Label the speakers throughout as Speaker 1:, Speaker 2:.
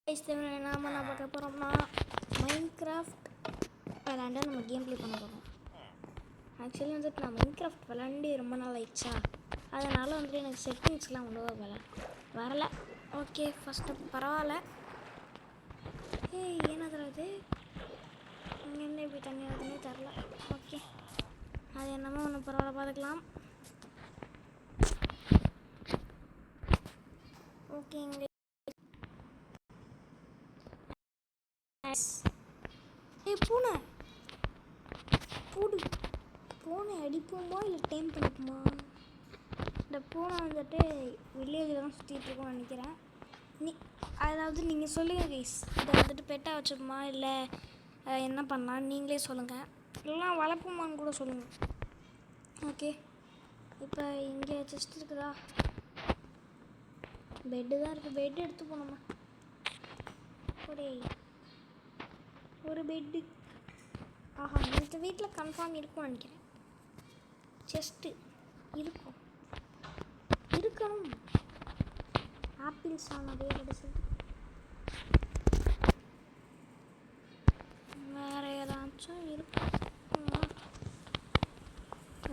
Speaker 1: நாம என்ன பார்க்க போகிறோம்னா மைன்கிராஃப்ட் விளாண்டு நம்ம கேம் ப்ளே பண்ண போகிறோம். ஆக்சுவலி வந்துட்டு நான் மைன்கிராஃப்ட் விளாண்டு ரொம்ப நாள் ஆயிடுச்சா, அதனால் வந்துட்டு எனக்கு செட்டிங்ஸ்லாம் ஒன்றும் வரலை. ஓகே, ஃபஸ்ட்டு பரவாயில்ல. என்னது இங்கேருந்து எப்படி தண்ணி வருதுன்னே தெரில. ஓகே, அது என்னமோ ஒன்று பரவாயில்ல, பார்த்துக்கலாம். ஓகே, இங்கே பூனை பூனை அடிப்போமா இல்லை டைம் பண்ணிப்போமா? இந்த பூனை வந்துட்டு வில்லேஜில் தான் சுற்றிட்டு இருக்கோம்னு நினைக்கிறேன். அதாவது நீங்கள் சொல்லுங்கள் கைஸ், இதை வந்துட்டு பெட்டாக வச்சுப்போமா இல்லை என்ன பண்ணலாம் நீங்களே சொல்லுங்கள், இல்லைனா வளர்ப்போமான்னு கூட சொல்லுங்கள். ஓகே, இப்போ இங்கே செஸ்ட் இருக்குதா? பெட்டு தான் இருக்குது, பெட்டு எடுத்து போனோமா? ஒரு பெட்டு. ஆஹா, இந்த வீட்டில் கன்ஃபார்ம் இருக்கும்னு நினைக்கிறேன். செஸ்ட்டு இருக்கணும். ஆப்பிள்ஸ் நிறைய கிடைச்சது. வேறு ஏதாச்சும் இருக்கும்.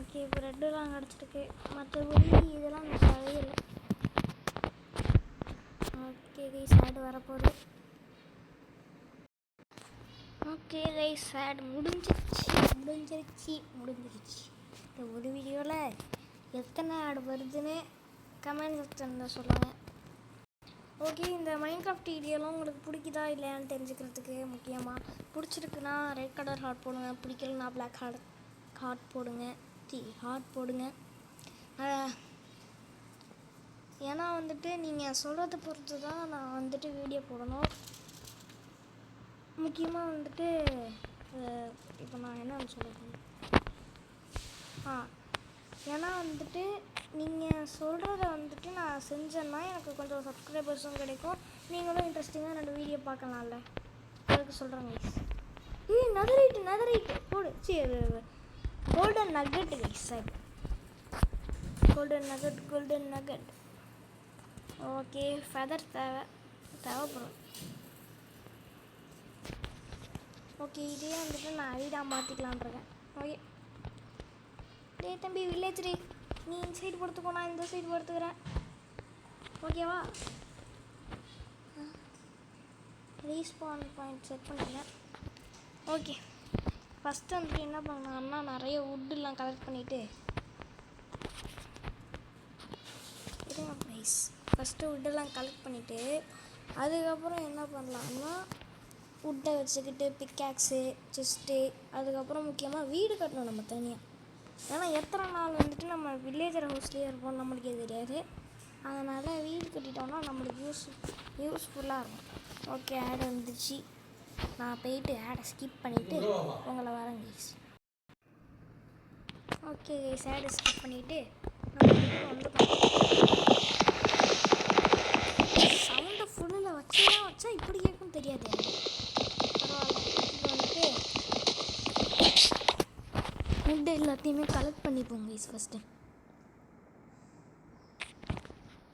Speaker 1: ஓகே, ப்ரெட்டுலாம் கிடச்சிருக்கு, மற்றபடி இதெல்லாம் தேவையே இல்லை. ஓகே கைஸ், ஆடு வரப்போகுது. ஓகே கைஸ், ஆட் முடிஞ்சிருச்சு. இந்த ஒரு வீடியோவில் எத்தனை ஆடு வருதுன்னு கமெண்ட் செக்ஷனில் சொல்லுங்கள். ஓகே, இந்த மைன்கிராஃப்ட் வீடியோலாம் உங்களுக்கு பிடிக்குதா இல்லையான்னு தெரிஞ்சுக்கிறதுக்கு முக்கியமாக பிடிச்சிருக்குன்னா ரெட் கலர் ஹார்ட் போடுங்க, பிடிக்கலன்னா பிளாக் ஹார்ட் போடுங்க. ஏன்னா வந்துட்டு நீங்கள் சொல்கிறத பொறுத்து தான் நான் வந்துட்டு வீடியோ போடணும். முக்கியமாக வந்துட்டு இப்போ நான் என்ன சொல்கிறது, ஏன்னா வந்துட்டு நீங்கள் சொல்கிறத வந்துட்டு நான் செஞ்சேன்னா எனக்கு கொஞ்சம் சப்ஸ்கிரைபர்ஸும் கிடைக்கும், நீங்களும் இன்ட்ரெஸ்டிங்காக என்னோடய வீடியோ பார்க்கலாம்ல, அதுக்கு சொல்கிறேங்க கைஸ். நெதரைட்டு போடு. சரி, golden nugget guys, sir golden nugget. Okay, feather தேவைப்படும். ஓகே, இதே வந்துட்டு நான் ஐடியா மாற்றிக்கலான் இருக்கேன். ஓகே தம்பி வில்லேஜ் நீ இந்த சைடு படுத்துக்கோ, நான் இந்த சைடு படுத்துக்கிறேன். ஓகேவா? ரீஸ்பான் பாயிண்ட் செட் பண்ணிக்கிறேன். ஓகே, ஃபஸ்ட்டு வந்துட்டு என்ன பண்ணலாம்னா நிறைய வுட்டெலாம் கலெக்ட் பண்ணிவிட்டு அதுக்கப்புறம் என்ன பண்ணலாம்னா வுட்டை வச்சுக்கிட்டு பிக்காக்ஸு, செஸ்ட்டு, அதுக்கப்புறம் முக்கியமாக வீடு கட்டணும் நம்ம தனியாக. ஏன்னா எத்தனை நாள் வந்துட்டு நம்ம வில்லேஜர் ஹவுஸ்லேயே இருப்போம் நம்மளுக்கே தெரியாது. அதனால் வீடு கட்டிட்டோம்னா நம்மளுக்கு யூஸ்ஃபுல்லாக இருக்கும். ஓகே, ஆடு வந்துச்சு. நான் போயிட்டு ஆடை ஸ்கிப் பண்ணிவிட்டு உங்களை வரேன் கைஸ். ஓகே கைஸ், ஆடை ஸ்கிப் பண்ணிவிட்டு நம்ம வந்து சவுண்டை ஃபுல்லில் வச்சா இப்படி கேட்கும் தெரியாது. ஃபுட்டு எல்லாத்தையுமே கலெக்ட் பண்ணிப்போம் கைஸ் ஃபஸ்ட்டு.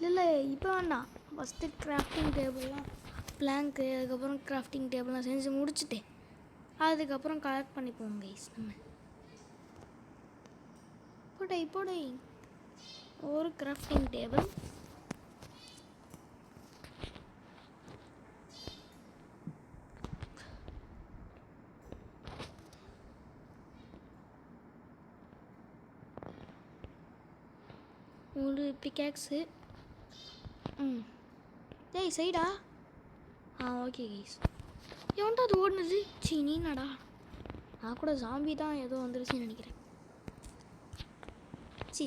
Speaker 1: இல்லை இப்போ வேண்டாம், ஃபஸ்ட்டு கிராஃப்டிங் டேபிள்லாம் பிளாங்க்கு, அதுக்கப்புறம் கிராஃப்டிங் டேபிள்லாம் செஞ்சு முடிச்சுட்டு அதுக்கப்புறம் கலெக்ட் பண்ணிப்போம் கைஸ். நம்ம போடை ஒரு கிராஃப்டிங் டேபிள், ஒரு பிக்காக்ஸு. சைடா. ஓகே கைஸ், எவன்டா அது ஓடுனது? நீனாடா? நான் கூட ஜாம்பி தான் ஏதோ வந்துருச்சுன்னு நினைக்கிறேன்.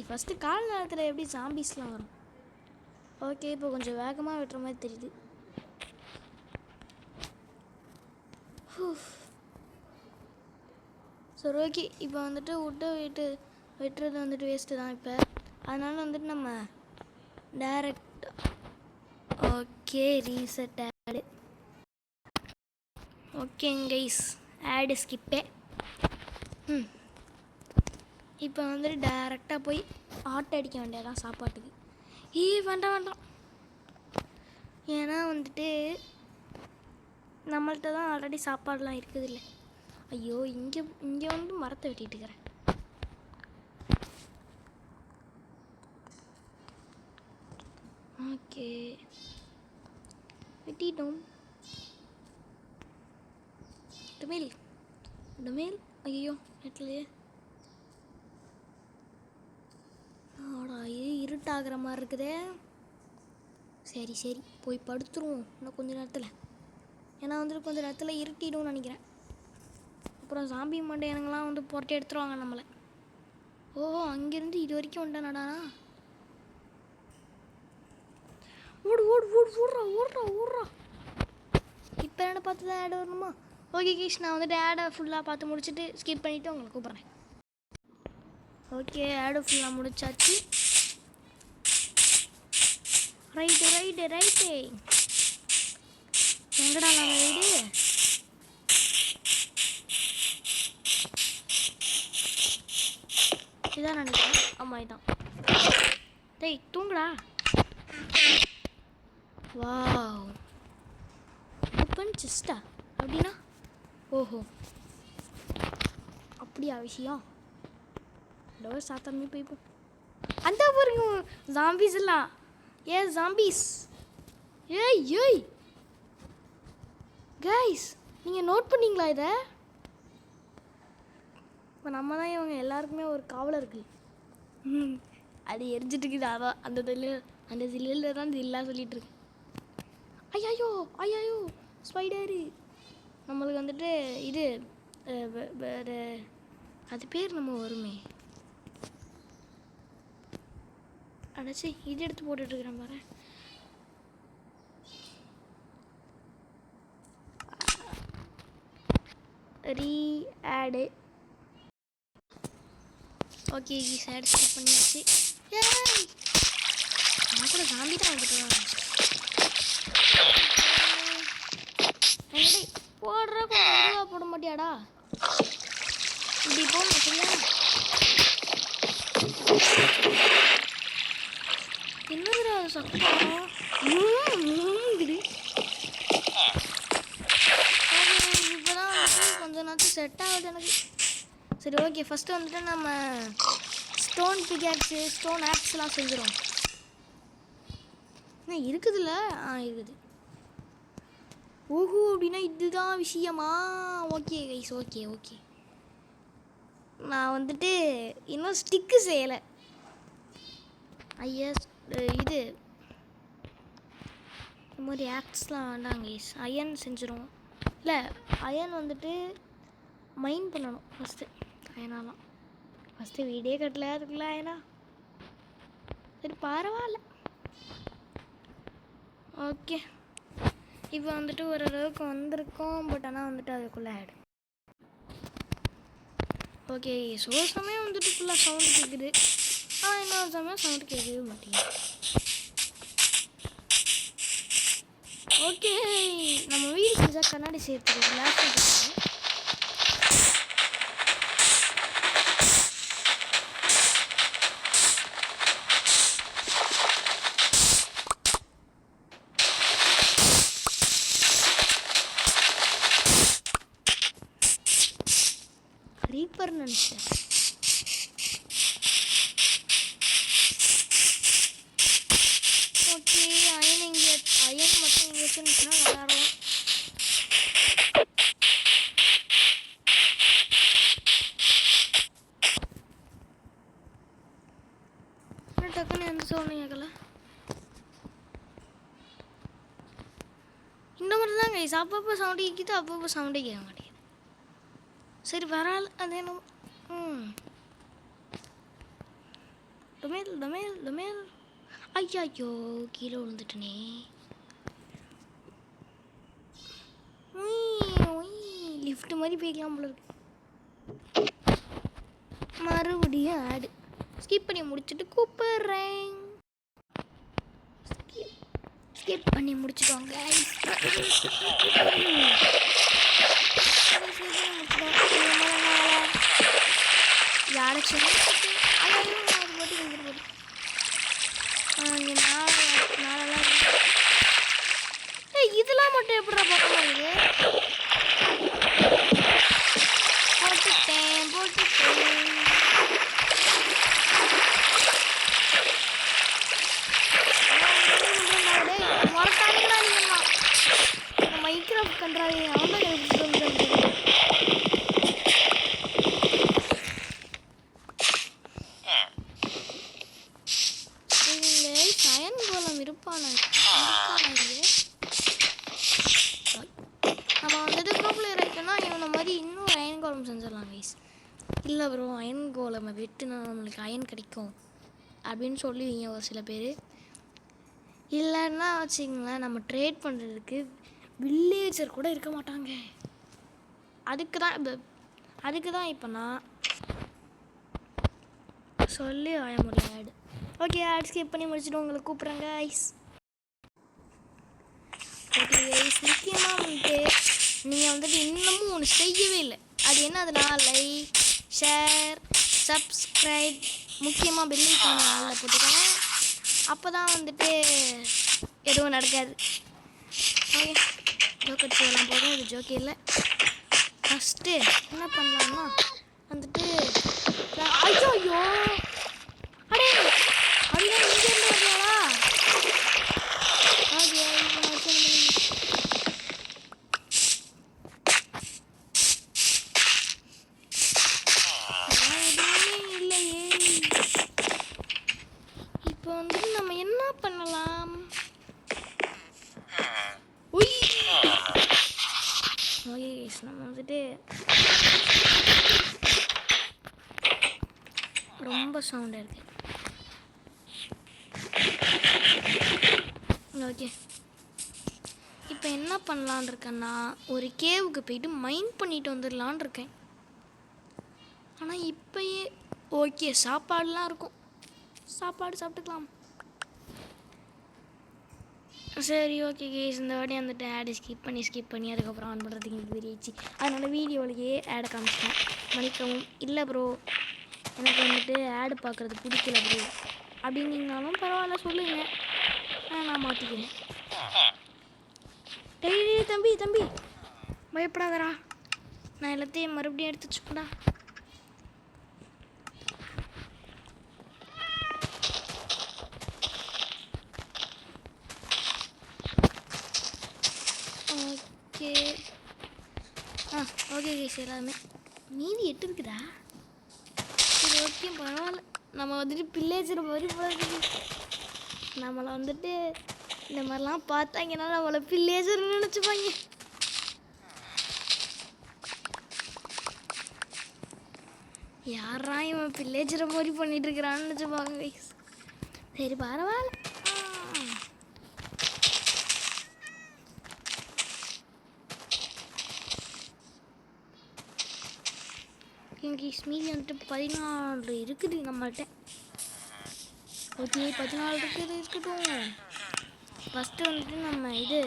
Speaker 1: ஃபஸ்ட்டு கால நேரத்தில் எப்படி ஜாம்பிஸ்லாம் வரும்? ஓகே, இப்போ கொஞ்சம் வேகமாக வெட்டுற மாதிரி தெரியுது. சரி, ஓகே, இப்போ வந்துட்டு வுட்டை வெட்டுறது வந்துட்டு வேஸ்ட்டு தான் இப்போ. அதனால் வந்துட்டு நம்ம டைரக்ட் ஓகே ரீசெட் ஆடு. ஓகே கைஸ், ஆடு ஸ்கிப்பே. இப்போ வந்துட்டு டைரெக்டாக போய் ஆட்டை அடிக்க வேண்டியதான் சாப்பாட்டுக்கு. வேண்டாம், ஏன்னா வந்துட்டு நம்மள்ட்ட தான் ஆல்ரெடி சாப்பாடுலாம் இருக்குது இல்லை. ஐயோ, இங்கே இங்கே வந்து மரத்தை வெட்டிட்டு இருக்கிறேன். ஓகே, வெட்டிட்டோம். டமேல் ஐயோ நெட்லையே ஆடா, இது இருட்டாகிற மாதிரி இருக்குதே. சரி சரி போய் படுத்துருவோம் இன்னும் கொஞ்ச நேரத்தில். ஏன்னா வந்துட்டு கொஞ்சம் நேரத்தில் இருட்டிடும்னு நினைக்கிறேன். அப்புறம் சாம்பி மண்டையனுங்களாம் வந்து புரட்டி எடுத்துருவாங்க நம்மளை. ஓஹோ, அங்கேருந்து இது வரைக்கும் வந்துட்டானடா. ஓடு ஓடு ஓடு ஓடுறா ஓடுறா ஓடுறா. இப்போ என்ன பார்த்து தான் ஆட் வரணுமா? ஓகே கிஷ், நான் வந்துட்டு ஆடை ஃபுல்லாக பார்த்து முடிச்சுட்டு ஸ்கிப் பண்ணிவிட்டு உங்களை கூப்பிட்றேன். ஓகே, ஆடை ஃபுல்லாக முடிச்சாச்சு. Right right right. எங்கடா நான் ரைடு? இதான் நினைக்கிறேன். ஆமாம் இதான். டேய் தூங்குடா. வாவ், ஓப்பன் செஸ்டா அப்படின்னா? ஓஹோ, அப்படியா விஷயம்? டோர் சாத்தாமே போய்ப்போம். அந்த பாருங்க ஜாம்பிஸ் எல்லாம். ஏ ஜாம்பிஸ், ஏய் ஏய் கைஸ், நீங்கள் நோட் பண்ணீங்களா இதை? இப்போ நம்ம தான் இவங்க எல்லாருக்குமே ஒரு காவலர் இருக்கு. அது எரிஞ்சிட்டு இருக்குது. அதான் அந்த சில்லில் தான் இல்லா சொல்லிட்டு இருக்கு. ஐயோ ஐயோ ஸ்பைடரு. நம்மளுக்கு வந்துட்டு இது அது பேர் நம்ம வருமே. அடைச்சி இது எடுத்து போட்டுட்ருக்கிறேன் பாரு. ரீஆடு. ஓகே, சேட் ஸ்கிப் பண்ணியாச்சு. நான் கூட சாம்பி தான் வந்துட்டு போடுற கொஞ்சம் போட மாட்டியாடா? இப்படி போடணும் சரியா? என்னதுடா சத்தம்? இப்போதான் கொஞ்ச நேரத்துக்கு செட் ஆகுது எனக்கு. சரி ஓகே, ஃபஸ்ட்டு வந்துட்டு நம்ம ஸ்டோன் பிகாக்ஸு ஸ்டோன் ஆக்ஸ்லாம் செஞ்சிடும். என்ன இருக்குதுல்ல? இருக்குது. ஓஹோ, அப்படின்னா இதுதான் விஷயமா? Okay guys, okay okay. நான் வந்துட்டு இன்னும் ஸ்டிக்கு செய்யலை. ஐயா இது இந்த மாதிரி ஆக்ஸ்லாம் வேண்டாம் கைஸ். அயன் செஞ்சிடும். இல்லை, அயன் வந்துட்டு மைன் பண்ணணும் ஃபஸ்ட்டு. அயனாலாம் ஃபஸ்ட்டு வீடே கட்டல, அதுக்குள்ள அயனா. சரி பரவாயில்ல. ஓகே, இப்போ வந்துட்டு ஓரளவுக்கு வந்திருக்கோம். பட் ஆனால் வந்துட்டு அதுக்குள்ளே ஆகிடும். ஓகே, சமயம் வந்துட்டு ஃபுல்லாக சவுண்டு கேட்குது. ஆனால் இன்னொரு சமயம் சவுண்டு கேட்கவே மாட்டேங்குது. ஓகே, நம்ம வீடு செஞ்சால் கண்ணாடி சேர்த்துருக்கு. கிளாஸ் இருக்குது. ரீப்பர் நினச்சிட்டேன். ஓகே, அயன் இங்கே அயன் மட்டும் இங்கே வச்சுருந்துச்சுன்னா விளாடுவோம். டக்குன்னு எந்த சவுண்டும் கேட்கல. இந்த மாதிரி தான் கைஸ், அப்பப்போ சவுண்டு கேட்குது, அப்பப்போ சவுண்டே கேட்க மாட்டேங்குது. சரி பரவாயில்ல, அது என்ன. டொமேல் டொமேல் டொமேல். ஐயோ கீழே விழுந்துட்டனே. லிஃப்ட் மாதிரி போய்க்கலாம் போல இருக்கு. மறுபடியும் ஆடு ஸ்கிப் பண்ணி முடிச்சுட்டு கூப்பிட்றேன். ஸ்கிப் பண்ணி முடிச்சுட்டோங்க. யாராச்சும் இங்கே நாளெல்லாம் இதெல்லாம் மட்டும் எப்படா பார்க்க மாட்டேங்குது? பண்ணுறாங்க, அவன் தான் கண்டுபிடிச்சிட்டு வந்துட்டான். அயன் கோலம் இருப்பானா? நம்ம வந்துட்டு ப்ரோ பிளேயர் ஆகிட்டோம்னா இவனை மாதிரி இன்னும் அயன் கோலம் செஞ்சிடலாம் கைஸ். இல்லை ப்ரோ அயன் கோலம் வெட்டுனா நம்மளுக்கு அயன் கிடைக்கும் அப்படின்னு சொல்லுவீங்க ஒரு சில பேர். இல்லைன்னா வச்சுங்களேன், நம்ம ட்ரேட் பண்ணுறதுக்கு வில்லேஜர் கூட இருக்க மாட்டாங்க. அதுக்கு தான் இப்போ நான் சொல்லி வாய முடியல ஆடு. ஓகே, ஆட் ஸ்கிப் பண்ணி முடிச்சுட்டு உங்களை கூப்பிட்றேங்க ஐஸ். ஓகே ஐஸ், முக்கியமாக வந்துட்டு நீங்கள் வந்துட்டு இன்னமும் ஒன்று செய்யவே இல்லை. அது என்னதுன்னா லைக், ஷேர், சப்ஸ்கிரைப், முக்கியமாக பெல் ஐகானை ஆளில் போட்டுக்கோங்க. அப்போ தான் வந்துட்டு எதுவும் நடக்காது. ஓகே, ஜோக் அடிச்சதெல்லாம் போதும், இது ஜோக்கே இல்லை. ஃபஸ்ட்டு என்ன பண்ணலாம்னா வந்துட்டு ஐயோ அடே அப்படின்னா இங்கேருந்து வரலாமா? ஓகே, இல்லையே. இப்போ வந்துட்டு நம்ம என்ன பண்ணலாம்? ஓகே, நம்ம வந்துட்டு ரொம்ப சவுண்டாக இருக்குது. ஓகே, இப்போ என்ன பண்ணலான் இருக்கேன்னா ஒரு கேவுக்கு போயிட்டு மைண்ட் பண்ணிட்டு வந்துடலான் இருக்கேன். ஆனால் இப்போயே ஓகே சாப்பாடுலாம் இருக்கும், சாப்பாடு சாப்பிட்டுக்கலாம். சரி ஓகே கேஸ், இந்த வாட்டி வந்துட்டு ஆடு ஸ்கிப் பண்ணி அதுக்கப்புறம் ஆன் பண்ணுறதுக்கு எனக்கு தெரியிச்சு. அதனால் வீடியோவிலேயே ஆடை காமிச்சிட்டேன், மன்னிக்கவும். இல்லை ப்ரோ எனக்கு வந்துட்டு ஆடு பார்க்குறது பிடிக்கல ப்ரோ அப்படின்னீங்கனாலும் பரவாயில்ல சொல்லுங்கள், நான் மாற்றிக்கிறேன். டெய்லி தம்பி பயப்படாதரா, நான் எல்லாத்தையும் மறுபடியும் எடுத்து வச்சுக்கடா. ஓகே ஓகே கேஸ், எல்லாமே மீதி 8 இருக்குதா? சரி ஓகே பரவாயில்ல. நம்ம வந்துட்டு பில்லேஜர் மாதிரி போகிறது, நம்மளை வந்துட்டு இந்த மாதிரிலாம் பார்த்தாங்கன்னா நம்மளை பில்லேஜர்னு நினச்சிப்பாங்க. யாரா இவன் பில்லேஜரை மாதிரி பண்ணிட்டு இருக்கிறான்னு நினச்சிப்பாங்க. சரி பரவாயில்ல. இங்கே மீதி வந்துட்டு 14 இருக்குது நம்மள்கிட்ட. ஓகே 14 இருக்கட்டும். ஃபஸ்ட்டு வந்துட்டு நம்ம இது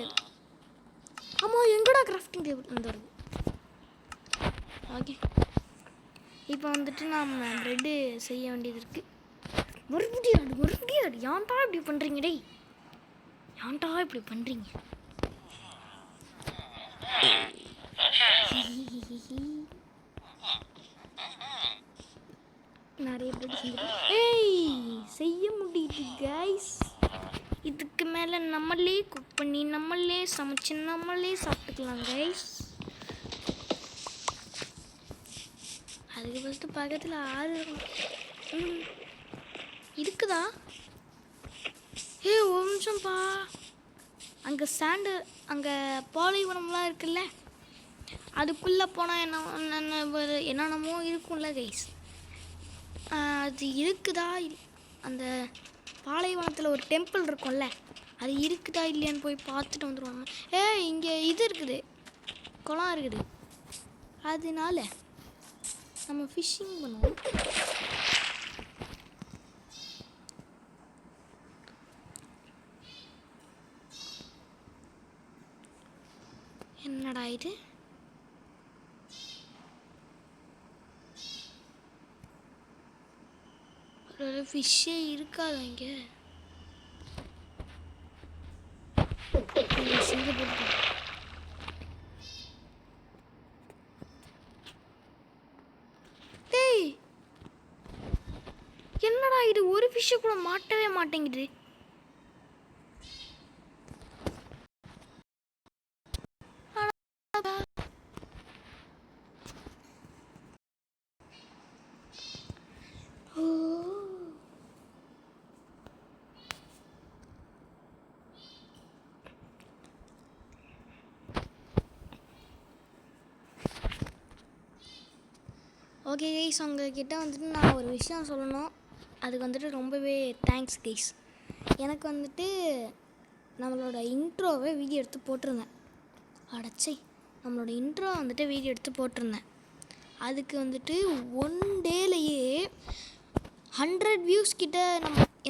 Speaker 1: ஆமாம் எங்கடா கிராஃப்டிங் டேபிள் வந்துடுது. ஓகே, இப்போ வந்துட்டு நம்ம ப்ரெட்டு செய்ய வேண்டியது இருக்குது. மறுபடியும் ஏன்டா இப்படி பண்ணுறீங்க? டேய் ஏன்டா இப்படி பண்ணுறீங்க? நிறைய ப்ரெட் செய்ய முடியுது கைஸ். இதுக்கு மேலே நம்மளே குக் பண்ணி நம்மளே சமைச்சு நம்மளே சாப்பிட்டுக்கலாம் கைஸ். அதுக்கு ஃபஸ்ட்டு பக்கத்தில் ஆறு இருக்குதா? ஒரு நிமிஷம்ப்பா, அங்கே சாண்டு அங்கே பாலைவனம்லாம் இருக்குல்ல, அதுக்குள்ளே போனால் என்னென்னமோ இருக்கும்ல கைஸ். அது இருக்குதா? அந்த பாலைவனத்தில் ஒரு டெம்பிள் இருக்கும்ல, அது இருக்குதா இல்லையான்னு போய் பார்த்துட்டு வந்துடுவாங்க. இங்கே இது இருக்குது, குளம் இருக்குது, அதனால நம்ம ஃபிஷ்ஷிங் பண்ணுவோம். என்னடா இது? ஒரு ஃபிஷ்ஷே இருக்காது இங்கே. டேய் என்னடா இது, ஒரு ஃபிஷ்ஷை கூட மாட்டவே மாட்டேங்குது. ஓகே கைஸ், உங்ககிட்ட வந்துட்டு நான் ஒரு விஷயம் சொல்லணும். அதுக்கு வந்துட்டு ரொம்பவே தேங்க்ஸ் கைஸ். எனக்கு வந்துட்டு நம்மளோட இன்ட்ரோவை வீடியோ எடுத்து போட்டிருந்தேன். அடச்சை, நம்மளோட இன்ட்ரோ வந்துட்டு வீடியோ எடுத்து போட்டிருந்தேன். அதுக்கு வந்துட்டு 1 டேலையே 100 வியூஸ் கிட்ட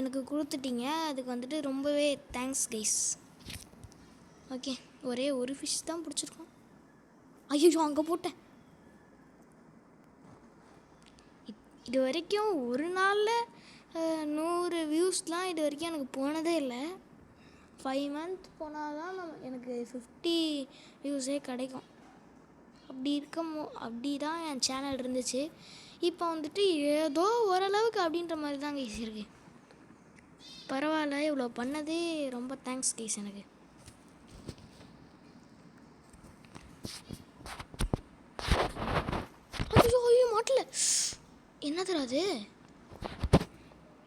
Speaker 1: எனக்கு கொடுத்துட்டீங்க. அதுக்கு வந்துட்டு ரொம்பவே தேங்க்ஸ் கைஸ். ஓகே, ஒரே ஒரு ஃபிஷ் தான் பிடிச்சிருக்கோம். ஐயோ, அங்கே போட்டேன். இது வரைக்கும் ஒரு நாளில் 100 வியூஸ்லாம் இது வரைக்கும் எனக்கு போனதே இல்லை. 5 மந்த் போனால் தான் எனக்கு 50 வியூஸே கிடைக்கும். அப்படி தான் என் சேனல் இருந்துச்சு. இப்போ வந்துட்டு ஏதோ ஓரளவுக்கு அப்படின்ற மாதிரி தான் கைஸ் இருக்கு. பரவாயில்ல, இவ்வளோ பண்ணதே ரொம்ப தேங்க்ஸ் கைஸ் எனக்கு. ஐயோ மாட்டல, என்ன தராது,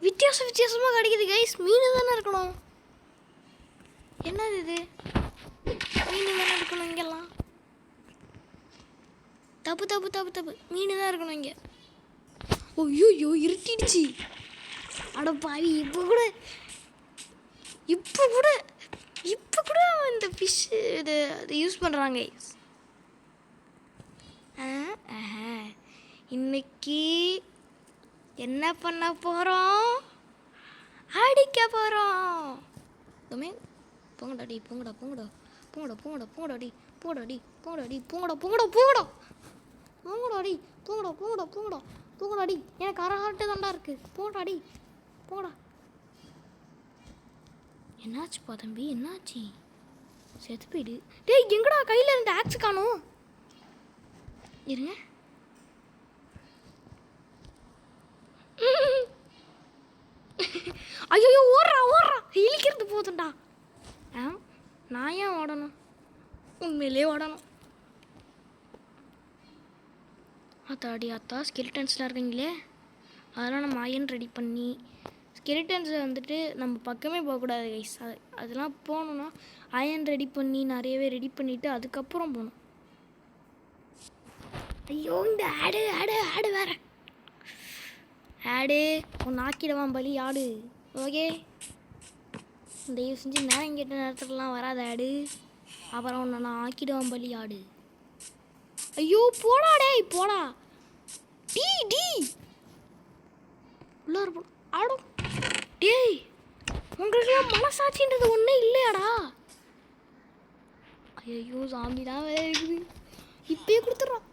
Speaker 1: வித்தியாசமாக கிடைக்குது கைஸ். மீன் தானே இருக்கணும். என்னது இது, மீன் தானே இருக்கணும் இங்கெல்லாம். தப்பு, மீன் தான் இருக்கணும் இங்கே. ஐயோ இருட்டிடுச்சு. அட பாவி, இப்போ கூட இந்த ஃபிஷ் இது யூஸ் பண்ணுறாங்க. இன்னைக்கு என்ன பண்ண போகிறோம்? அடிக்க போகிறோம். போங்கடாடி, எனக்கு அரஹாட்டு தாண்டா இருக்கு. போங்கடா. என்னாச்சுப்பா தம்பி, என்னாச்சு? செத்து போயிடு. டேய், எங்கடா கையில் இருந்த ஆக்ஸ் காணும்? இருங்க. ஐயோ, ஓடுறா, இழிக்கிறது போதுண்டா. நான் ஏன் ஓடணும்? உண்மையிலே ஓடணும். அத்தா ஸ்கெலிட்டன்ஸ்லாம் இருக்கீங்களே, அதெல்லாம் நம்ம அயன் ரெடி பண்ணி, ஸ்கெலிட்டன்ஸை வந்துட்டு நம்ம பக்கமே போகக்கூடாது கைஸ். அதெல்லாம் போகணுன்னா அயன் ரெடி பண்ணி நிறையவே ரெடி பண்ணிவிட்டு அதுக்கப்புறம் போகணும். ஐயோ, இந்த ஆடு வேற உன் ஆக்கிடுவான் பலி ஆடு. ஓகே, தயவு செஞ்சு நேரம் கேட்ட நேரத்துலலாம் வராத ஆடு, அப்புறம் உன்னை நான் ஆக்கிடுவான் பலி ஆடு. ஐயோ போடா, போடா. டி உள்ளார போ ஆடும். டேய், உங்களுக்குலாம் மனசாட்சின்றது ஒன்றே இல்லையாடா? ஐயோ, சாமி தான் வேற இருக்குது. இப்பயே கொடுத்துட்றான்.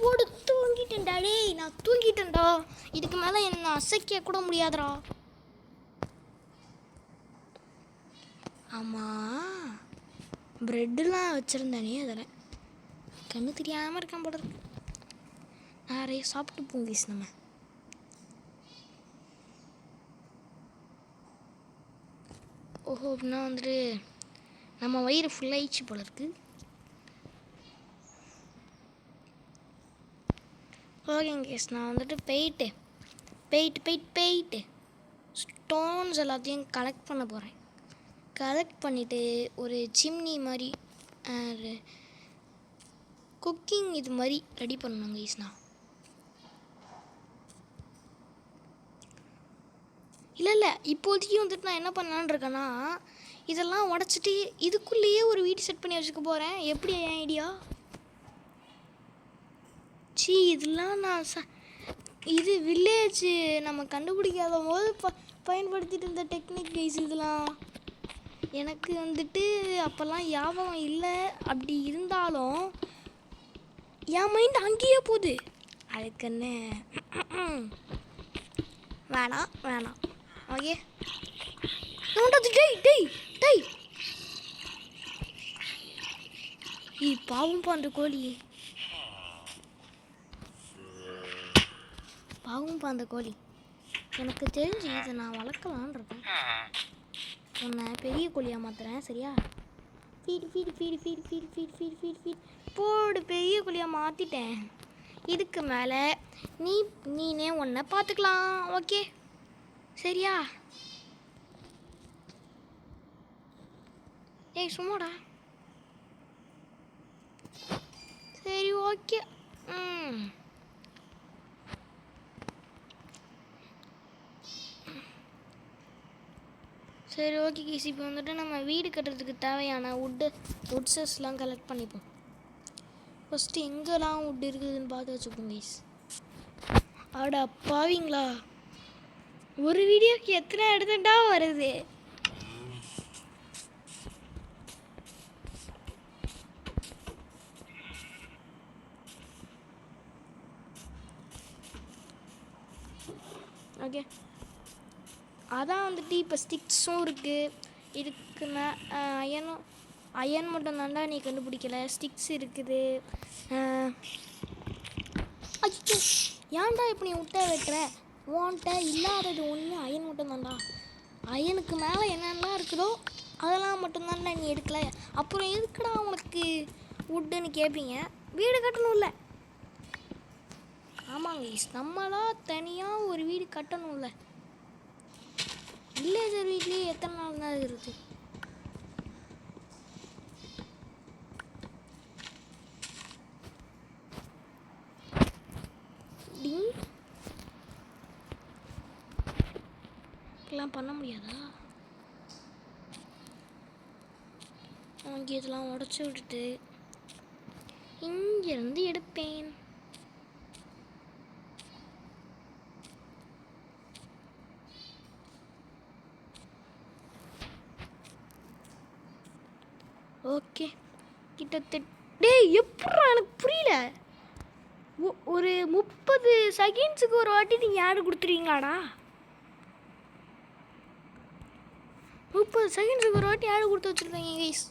Speaker 1: போடு, தூங்கிட்டேன்டா. டேய், நான் தூங்கிட்டேன்டா. இதுக்கு மேலே என்ன அசைக்க கூட முடியாதுடா. ஆமாம், ப்ரெட்டெலாம் வச்சுருந்தானே, அதில் கண்ணு தெரியாமல் இருக்கான் போல இருக்கு. நிறைய சாப்பிட்டு போங்கீஸ். நம்ம அப்படின்னா வந்துட்டு நம்ம வயிறு ஃபுல்லாகிடுச்சு போல இருக்கு. ஓகேங்க கேஸ், நான் வந்துட்டு போயிட்டு ஸ்டோன்ஸ் எல்லாத்தையும் கலெக்ட் பண்ண போகிறேன். கலெக்ட் பண்ணிவிட்டு ஒரு சிம்னி மாதிரி குக்கிங் இது மாதிரி ரெடி பண்ணணும் கைஸ். நான் இல்லை இப்போதைக்கு வந்துட்டு நான் என்ன பண்ணலான்னு இருக்கேன்னா, இதெல்லாம் உடச்சிட்டு இதுக்குள்ளேயே ஒரு வீடு செட் பண்ணி வச்சுக்க போகிறேன். எப்படி என் ஐடியா? இதெல்லாம் நான் இது வில்லேஜ் நம்ம கண்டுபிடிக்காத போது பயன்படுத்திட்டு இருந்த டெக்னிக் கைஸ். இதெல்லாம் எனக்கு வந்துட்டு அப்போல்லாம் ஞாபகம் இல்லை. அப்படி இருந்தாலும் என் மைண்ட் அங்கேயே போகுது. அதுக்குன்னு வேணாம். ஓகே, பாவம் அந்த கோழி, அந்த கோழி. எனக்கு தெரிஞ்சு இதை நான் வளர்க்கலான் இருக்கேன். உன்னை பெரிய கோழியாக மாற்றுறேன், சரியா? ஃபீடு போடு. பெரிய கோழியாக மாற்றிட்டேன். இதுக்கு மேலே நீனே ஒன்றை பார்த்துக்கலாம். ஓகே, சரியா? ஏய் சும்மாடா. சரி, ஓகே. சரி ஓகே கைஸ், இப்போ வந்துட்டு நம்ம வீடு கட்டுறதுக்கு தேவையான உட்ஸஸ்லாம் கலெக்ட் பண்ணிப்போம். ஃபஸ்ட்டு எங்கெல்லாம் வுட் இருக்குதுன்னு பார்த்து வச்சுப்போம் கைஸ். அட பாவீங்களா, ஒரு வீடியோக்கு எத்தனை எடுத்துட்டா வருது? ஓகே, அதான் வந்துட்டு இப்போ ஸ்டிக்ஸும் இருக்குது. இதுக்கு அயன் மட்டும் தாண்டா நீ கண்டுபிடிக்கல. ஸ்டிக்ஸ் இருக்குது. ஐயோ, ஏன்டா இப்போ நீ விட்ட வெட்டுற? உன்கிட்ட இல்லாதது ஒன்று அயன் மட்டும் தாண்டா. அயனுக்கு மேலே என்னென்னலாம் இருக்குதோ அதெல்லாம் மட்டும்தான்டா நீ எடுக்கல. அப்புறம் எதுக்குடா உனக்கு வுட்டுன்னு கேட்பீங்க. வீடு கட்டணும்ல. ஆமாங்க, நம்மளாக தனியாக ஒரு வீடு கட்டணும்ல. வில்லேஜர் வீட்லேயே எத்தனை நாள் தான் இருக்குது? இதெல்லாம் பண்ண முடியாதா? இங்கே இதெல்லாம் உடச்சி விட்டுட்டு இங்கேருந்து எடுப்பேன். ஓகே, கிட்டத்தட்ட எப்படா எனக்கு புரியல. ஒரு 30 செகண்ட்ஸுக்கு ஒரு வாட்டி நீங்கள் ஆடு கொடுத்துருவீங்களாடா? 30 செகண்ட்ஸுக்கு ஒரு வாட்டி ஆடு கொடுத்து வச்சுருக்கீங்க கைஸ்.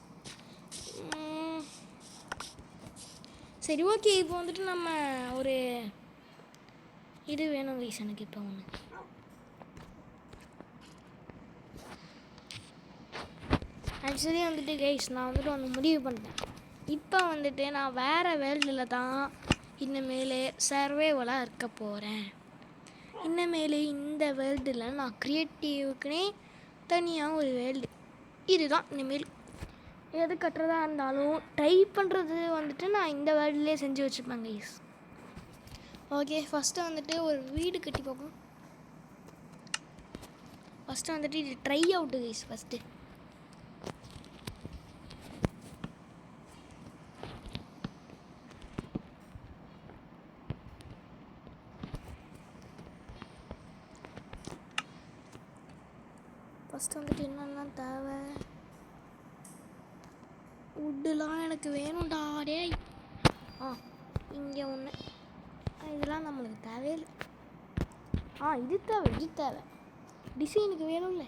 Speaker 1: சரி ஓகே, இப்போ வந்துட்டு நம்ம ஒரு இது வேணும் கைஸ் எனக்கு இப்போ ஒன்று. ஆக்சுவலி வந்துட்டு கைஸ் நான் வந்துட்டு ஒன்று முடிவு பண்ணிட்டேன். இப்போ வந்துட்டு நான் வேறு வேர்ல்டில் தான் இனிமேல் சர்வைவலாக இருக்க போகிறேன். இனிமேல் இந்த வேர்ல்டில் நான் க்ரியேட்டிவுக்குனே தனியாக ஒரு வேர்ல்டு, இதுதான் இனிமேல். எது கட்டுறதா இருந்தாலும் ட்ரை பண்ணுறது வந்துட்டு நான் இந்த வேர்ல்டுலேயே செஞ்சு வச்சுப்பேன் கைஸ். ஓகே, ஃபஸ்ட்டு வந்துட்டு ஒரு வீடு கட்டி பார்ப்போம். ஃபஸ்ட்டு வந்துட்டு இது ட்ரை அவுட்டு கைஸ். ஃபஸ்ட்டு வந்துட்டு என்னெல்லாம் தேவை? வுட்டுலாம் எனக்கு வேணும்டா. டேய், இங்கே ஒன்று. இதெல்லாம் நம்மளுக்கு தேவையில்லை. இது தேவை. டிசைனுக்கு வேணும்ல.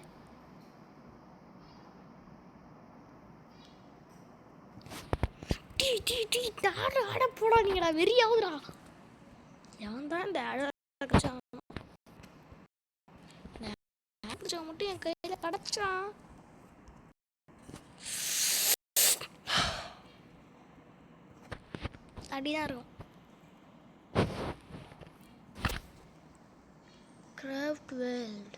Speaker 1: ஆட போடாதீங்கடா, வெறியாவுதுடா. எவன் தான் இந்த ஆட மட்டும் என் கையில கிடச்சான். அப்படிதான் இருக்கும். Craft world.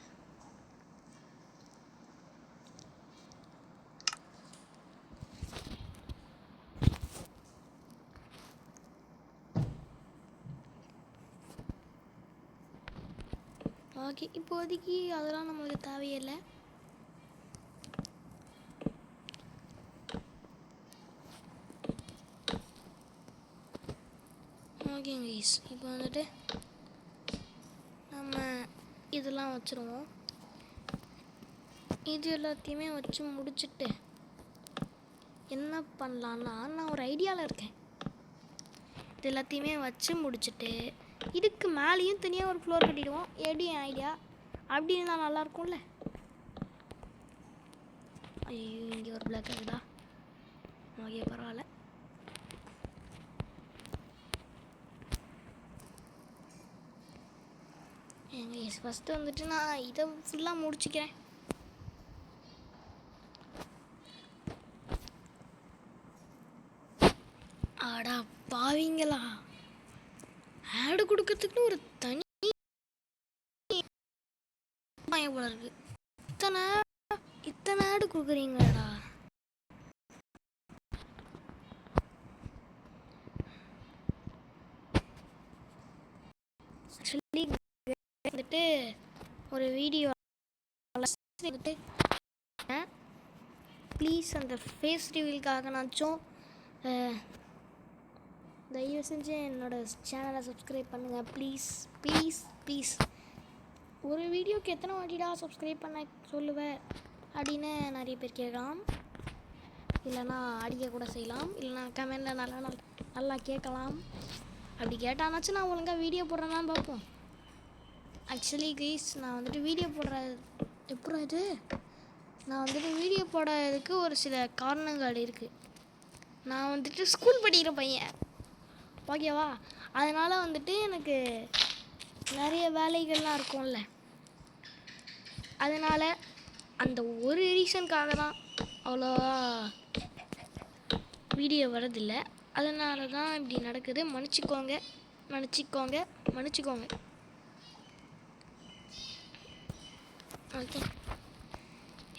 Speaker 1: ஓகே, இப்போதைக்கு அதெல்லாம் நம்மளுக்கு தேவையில்லை. ஓகே கைஸ், இப்போ வந்துட்டு நம்ம இதெல்லாம் வச்சுருவோம். இது எல்லாத்தையுமே வச்சு முடிச்சுட்டு என்ன பண்ணலான்னா, நான் ஒரு ஐடியாவில் இருக்கேன். இது எல்லாத்தையுமே வச்சு முடிச்சுட்டு இதுக்கு மேலேயும் தனியாக ஒரு ஃப்ளோர் கட்டிடுவோம். எப்படி என் ஐடியா? அப்படி இருந்தால் நல்லாயிருக்கும்ல. ஐயோ, இங்கே ஒரு பிளாக் இருக்குதா? ஓகே, பரவாயில்ல. எங்கள் ஃபஸ்ட்டு வந்துட்டு நான் இதை ஃபுல்லாக முடிச்சுக்கிறேன். ஆடா பாவீங்களா, ஆடு கொடுக்கறதுக்குன்னு ஒரு தனி போல இருக்கு. இத்தனை ஆடு கொடுக்குறீங்களாடா? வந்துட்டு ஒரு வீடியோ வந்துட்டு ப்ளீஸ் அந்த ஃபேஸ் ரிவீலுக்காகனாச்சும் தயவு செஞ்சு என்னோடய சேனலை சப்ஸ்கிரைப் பண்ணுங்கள் ப்ளீஸ் ப்ளீஸ் ப்ளீஸ். ஒரு வீடியோக்கு எத்தனை வாட்டிடா சப்ஸ்கிரைப் பண்ண சொல்லுவேன் அப்படின்னு நிறைய பேர் கேட்கலாம், இல்லைனா அடிக்க கூட செய்யலாம், இல்லைனா கமெண்டில் நல்லா கேட்கலாம். அப்படி கேட்டானாச்சும் நான் ஒழுங்காக வீடியோ போடுறேன்னு பார்ப்போம். ஆக்சுவலி கைஸ் நான் வந்துட்டு வீடியோ போடுற எப்பறம் இது நான் வந்துட்டு வீடியோ போடுறதுக்கு ஒரு சில காரணங்கள் இருக்குது. நான் வந்துட்டு ஸ்கூல் படிக்கிற பையன், ஓகேவா? அதனால் வந்துட்டு எனக்கு நிறைய வேலைகள்லாம் இருக்கும்ல, அதனால் அந்த ஒரு ரீசனுக்காக தான் அவ்வளோவா வீடியோ வரதில்லை. அதனால தான் இப்படி நடக்குது. மன்னிச்சிக்கோங்க. ஓகே,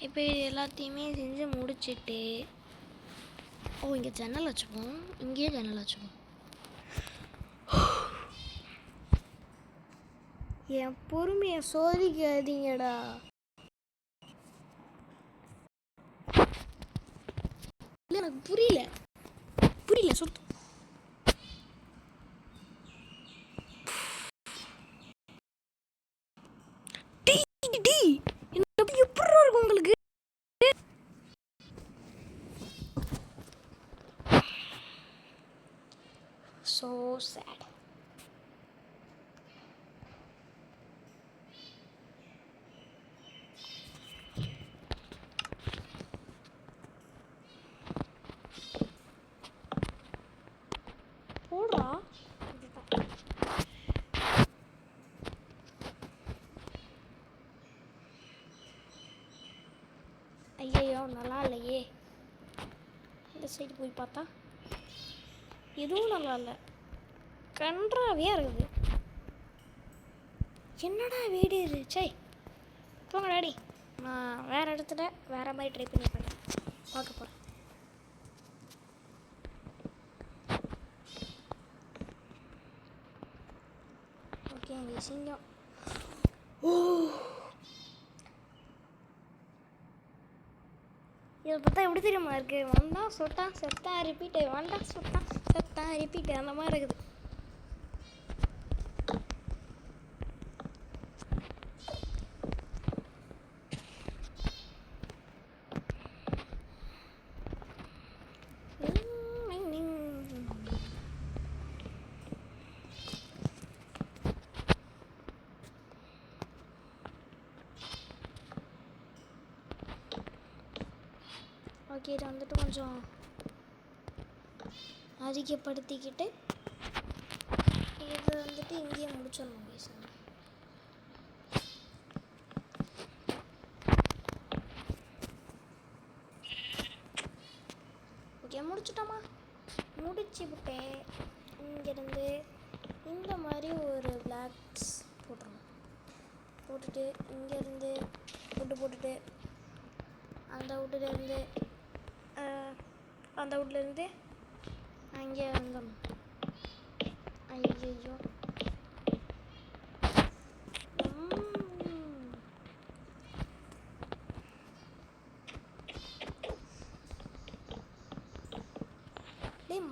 Speaker 1: இப்போ இது எல்லாத்தையுமே செஞ்சு முடிச்சுட்டு இங்கே ஜன்னல் வச்சுப்போம். இங்கேயே ஜன்னல் வச்சுப்போம். என் பொறுமையை சோதிக்காதீங்கடா. இல்லை எனக்கு புரியல சுத்தம். எப்படி இருக்கும் உங்களுக்கு? So sad. போடா. ஐயோ நல்லா இல்லையே. இந்த சைடு போய் பார்த்தா எதுவும் நல்லா இல்லை, கன்றாவியாக இருக்குது. என்னடா வீடு இது? சை போங்க டாடி, நான் வேறு இடத்துல வேறு மாதிரி ட்ரை பண்ணி பார்க்க போகிறேன். ஓகே, இங்கே சிங்கம். இதை பார்த்தா எப்படி தெரியுமா இருக்குது? வந்தால் சொட்டான் செத்தான் ரிப்பீட்டு, வந்தால் சொட்டான் செத்தான் ரிப்பீட்டு, அந்த மாதிரி இருக்குது. ஓகே, இதை வந்துட்டு கொஞ்சம் அதிகப்படுத்திக்கிட்டு இதை வந்துட்டு இங்கேயே முடிச்சிடணும் பேசுங்க. ஓகே, முடிச்சுட்டோமா? முடிச்சு விட்டேன். இங்கேருந்து இந்த மாதிரி ஒரு பிளாக்ஸ் போட்டுருணும். போட்டுட்டு இங்கேருந்து போட்டுட்டு அந்த வீட்டிலேருந்து அங்கே வந்துடணும். ஐயோ,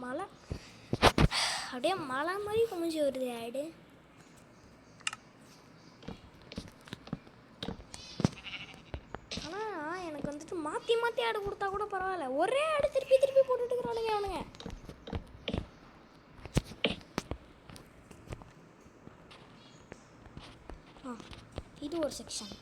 Speaker 1: மழை அப்படியே மழை மாதிரி குமிஞ்சு வருது ஆயிடு. ஆனால் எனக்கு வந்துட்டு மாற்றி ஆடு கொடுத்தா கூட பரவாயில்ல, ஒரே ஆடு திருப்பி போட்டுட்டுக்கிறானுங்க அவனுங்க. இது ஒரு செக்ஷன்.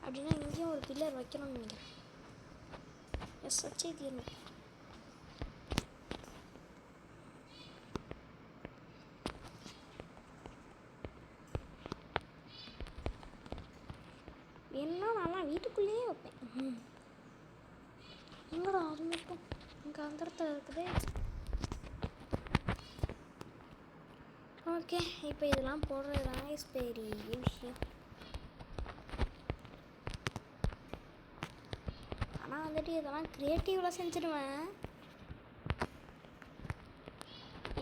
Speaker 1: அப்படின்னா இங்கேயும் ஒரு பில்லர் வைக்கணும்னு நினைக்கிறேன். எஸ், வச்சே தீரணும். என்ன நல்லா வீட்டுக்குள்ளேயே வைப்பேன். எங்கடா அது மட்டும் இங்கே அந்த இடத்துல இருக்குது. ஓகே, இப்போ இதெல்லாம் போடுறது தாங்க பெரிய விஷயம். ஆனால் வந்துட்டு இதெல்லாம் க்ரியேட்டிவில் செஞ்சுடுவேன்.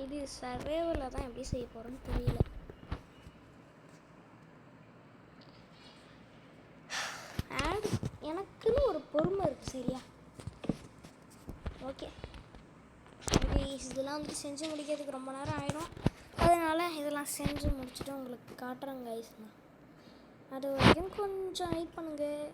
Speaker 1: இது சர்வேவில் தான் எப்படி செய்ய போகிறோன்னு தெரியல. ஆட் எனக்குன்னு ஒரு பொறுமை இருக்குது சரியா. ஓகே ஓகே, இதெல்லாம் வந்து செஞ்சு முடிக்கிறதுக்கு ரொம்ப நேரம் ஆகிடும். அதனால் இதெல்லாம் செஞ்சு முடிச்சுட்டு உங்களுக்கு காட்டுறேங்க கைஸ்ண்ணா. அது வரைக்கும் கொஞ்சம் வெயிட் பண்ணுங்கள்.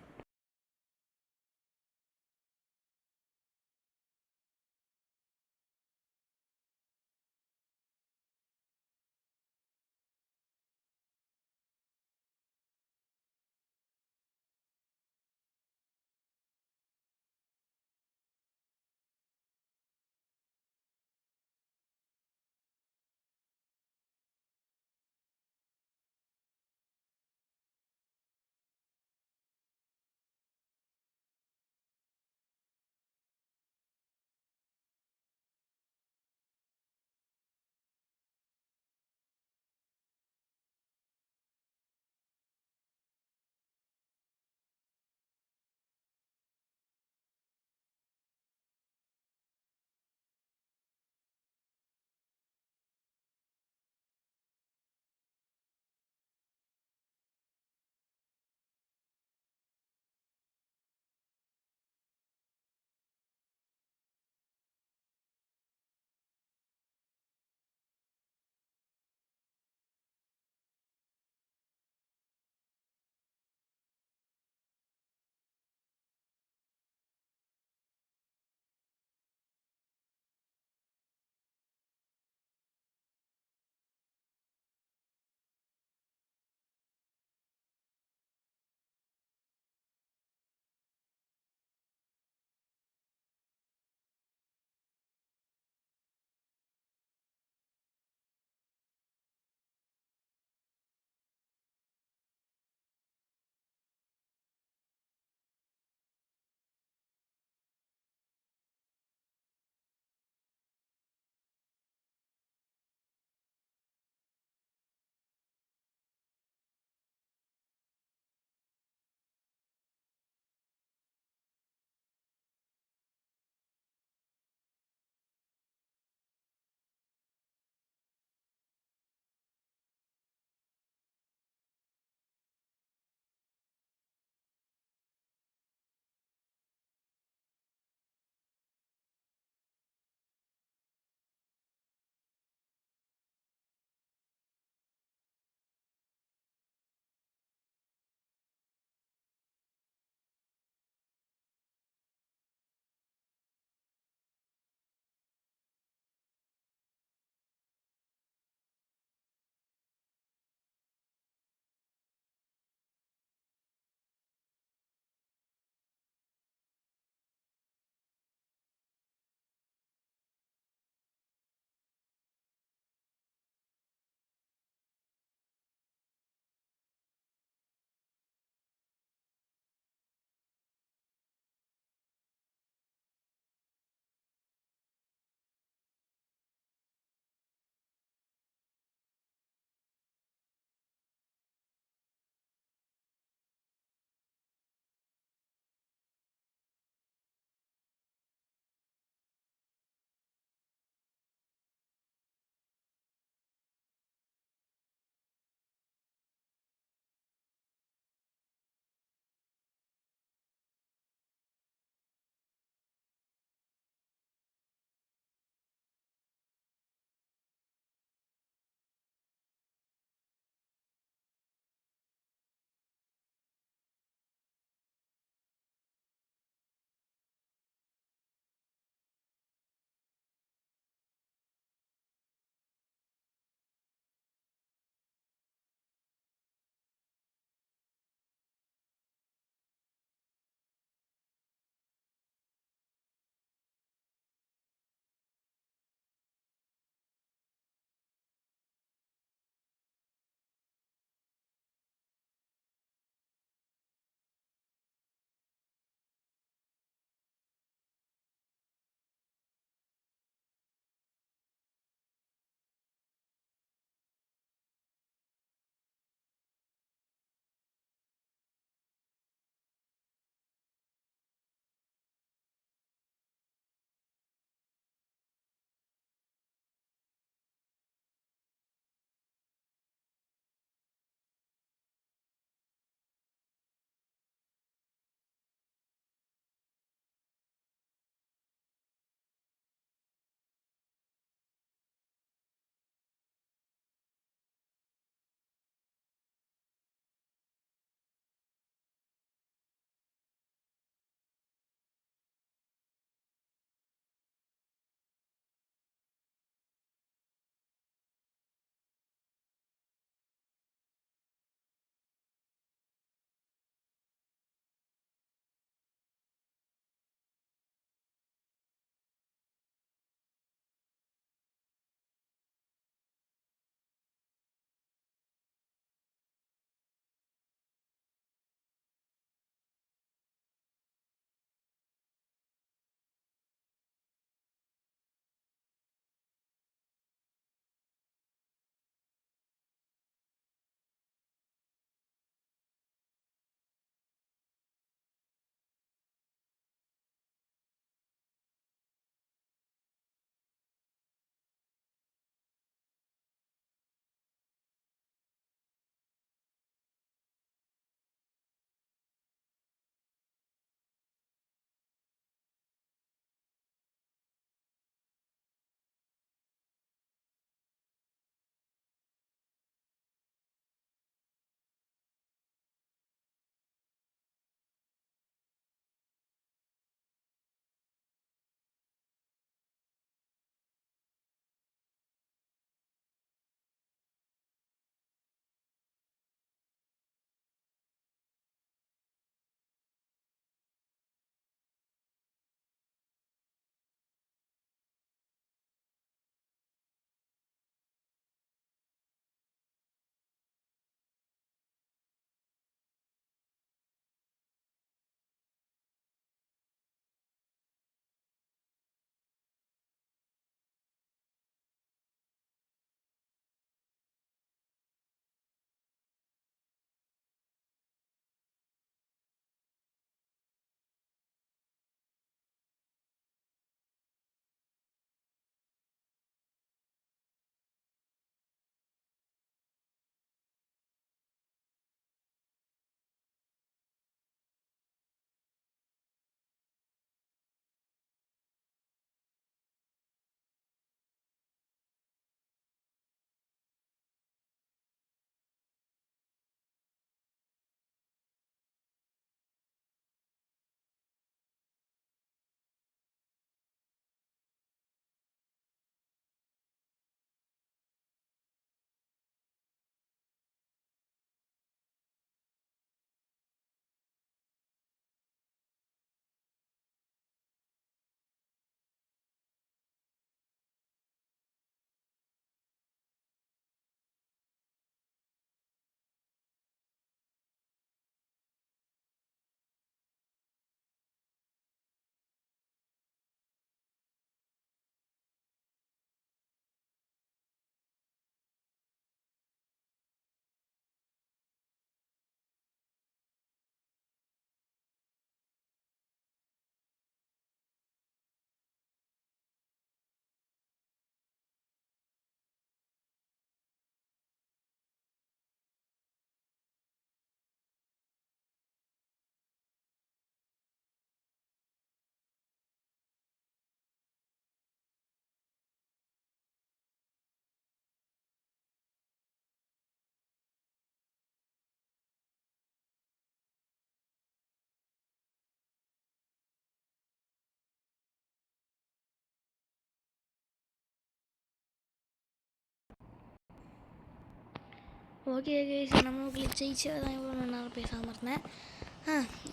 Speaker 1: ஓகே ஓகே சார், நம்ம கிளிக் ஜெயிச்சு அதான் இவ்வளோ நேரம் பேசாமல் இருந்தேன்.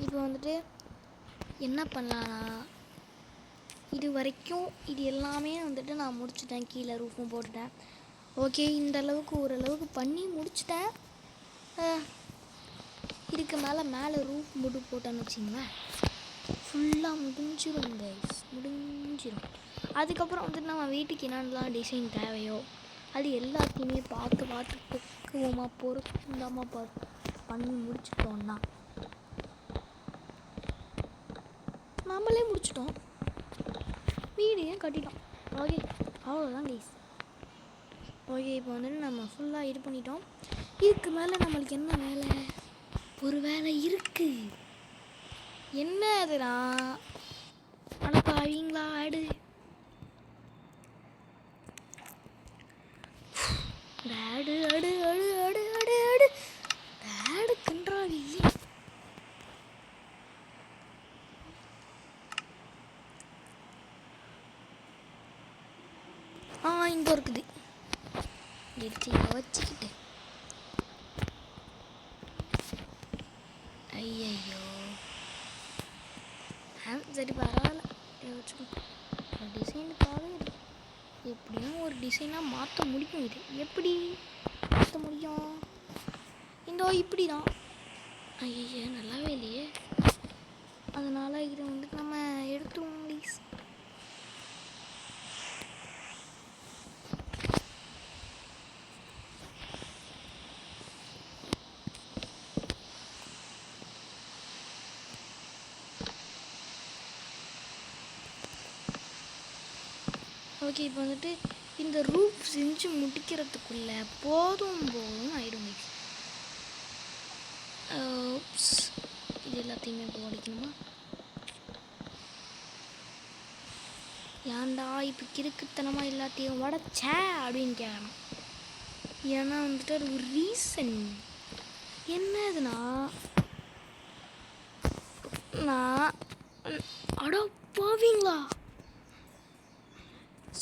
Speaker 1: இப்போ வந்துட்டு என்ன பண்ணலான்னா, இது வரைக்கும் இது எல்லாமே வந்துட்டு நான் முடிச்சுட்டேன். கீழே ரூஃபும் போட்டுட்டேன். ஓகே, இந்த அளவுக்கு ஓரளவுக்கு பண்ணி முடிச்சிட்டேன். இதுக்கு மேலே ரூஃப் மட்டும் போட்டேன்னு வச்சிங்களேன், ஃபுல்லாக முடிஞ்சிடும் கைஸ், முடிஞ்சிடும். அதுக்கப்புறம் வந்துட்டு நம்ம வீட்டுக்கு என்னென்னலாம் டிசைன் தேவையோ அது எல்லாத்தையுமே பார்த்து பக்குவமாக பொறுந்தாமல் பண்ணி முடிச்சிட்டோன்னா நம்மளே முடிச்சிட்டோம், வீடையும் கட்டிட்டோம். ஓகே, அவ்வளோதான் கைஸ். ஓகே, இப்போ வந்துட்டு நம்ம ஃபுல்லாக இது பண்ணிட்டோம். இதுக்கு மேலே நம்மளுக்கு என்ன வேலை? ஒரு வேலை இருக்குது. என்ன அதுனா, அனப்பா அவங்களா ஆடு ஆடு ஆடு ஆடு ஆடு ஆடு ஆடு ஆடு கன்றாவி. இங்கே இருக்குது, எடுத்து இங்கே வச்சுக்கிட்டு. ஐயோ, சரி பரவாயில்ல, வச்சுக்கோ. டிசைனுக்காக எப்படியும் ஒரு டிசைனாக மாற்ற முடியும். இது எப்படி மாற்ற முடியும்? இப்படி தான். ஐயோ, நல்லாவே இல்லையே. அதனால் இதை வந்துட்டு நம்ம எடுத்துருவோம் ப்ளீஸ். ஓகே, இப்போ வந்துட்டு இந்த ரூஃப் செஞ்சு முடிக்கிறதுக்குள்ளே போதும் ஆகிடும். இது எல்லாத்தையுமே இப்போ உடைக்கணுமா? ஏன்டா இப்போ கிறுக்குத்தனமாக எல்லாத்தையும் உடச்சே அப்படின்னு கேட்கணும். ஏன்னா வந்துட்டு அது ஒரு ரீசன். என்னதுன்னா, நான் அடோ போவீங்களா?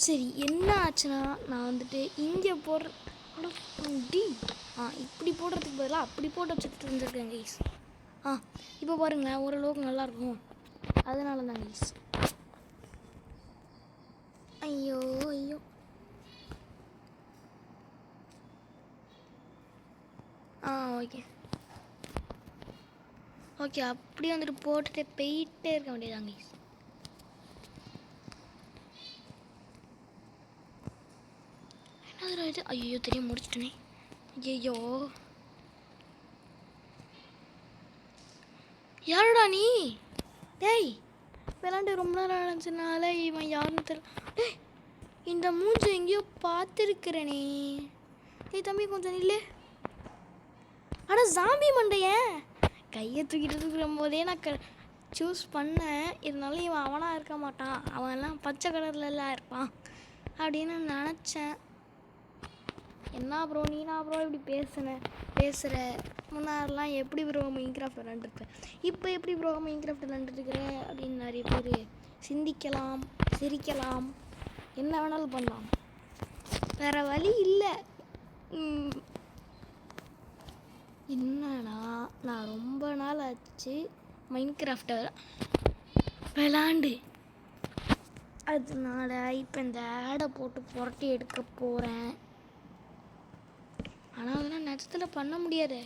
Speaker 1: சரி, என்ன ஆச்சுன்னா, நான் வந்துட்டு இங்கே போடுற இப்படி போடுறதுக்கு பதிலாக அப்படி போட்டு வச்சுட்டு இருந்திருக்கேன் கைஸ். இப்போ பாருங்களேன், ஓரளவுக்கு நல்லாயிருக்கும். அதனால தான் கைஸ். ஐயோ ஐயோ, ஓகே ஓகே, அப்படியே வந்துட்டு போட்டுட்டு போயிட்டே இருக்க வேண்டியதாங்க கைஸ். இது ஐயோ தெரியும், முடிச்சிட்டனே. ஐயோ, யாருடா நீ? டேய், விளாண்டு ரொம்ப நேரம் ஆனதுனால இவன் யாருன்னு தெரியல. டேய், இந்த மூஞ்சி எங்கேயோ பார்த்துருக்குறேனே. டேய் தம்பி, கொஞ்சம் இல்லை. ஆனால் ஜாம்பி மண்டையன் கையை தூக்கிட்டு இருக்கிற போதே நான் சூஸ் பண்ணேன். இருந்தாலும் இவன் அவனாக இருக்க மாட்டான், அவன்லாம் பச்சை கலர்லலாம் இருப்பான் அப்படின்னு நினச்சேன். என்ன ப்ரோ நீனா ப்ரோ இப்படி பேசுகிற? முன்னாடிலாம் எப்படி ப்ரோ மைன்கிராஃப்ட் விளாண்டுருப்பேன், இப்போ எப்படி ப்ரோ மைன்கிராஃப்ட் விளாண்டுருக்குற அப்படின்னு நிறைய பேர் சிந்திக்கலாம், சிரிக்கலாம், என்ன வேணாலும் பண்ணலாம். வேறு வழி இல்லை. என்னன்னா, நான் ரொம்ப நாள் ஆச்சு மைன்கிராஃப்டை விளாண்டு. அதனால இப்போ இந்த ஆடை போட்டு புரட்டி எடுக்க போகிறேன். ஆனால் அதெல்லாம் நிஜத்தில் பண்ண முடியாது.